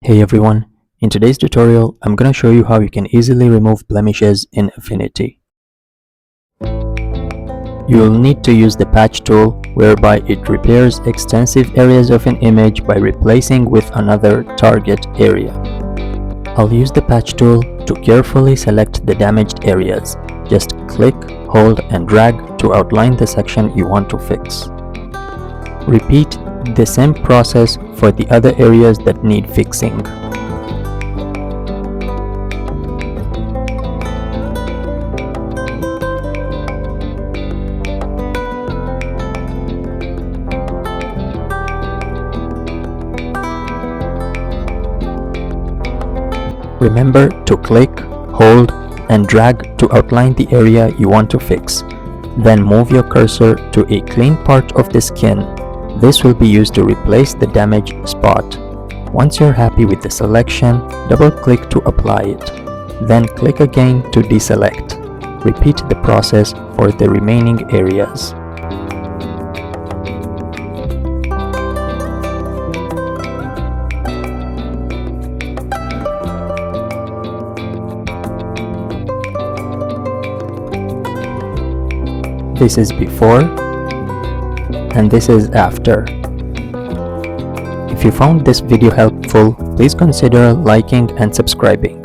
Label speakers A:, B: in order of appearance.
A: Hey everyone, in today's tutorial I'm going to show you how you can easily remove blemishes in Affinity. You will need to use the patch tool, whereby it repairs extensive areas of an image by replacing with another target area. I'll use the patch tool to carefully select the damaged areas. Just click, hold and drag to outline the section you want to fix. Repeat the same process for the other areas that need fixing. Remember to click, hold, and drag to outline the area you want to fix. Then move your cursor to a clean part of the skin. This will be used to replace the damaged spot. Once you're happy with the selection, double-click to apply it. Then click again to deselect. Repeat the process for the remaining areas. This is before and this is after. If you found this video helpful, please consider liking and subscribing.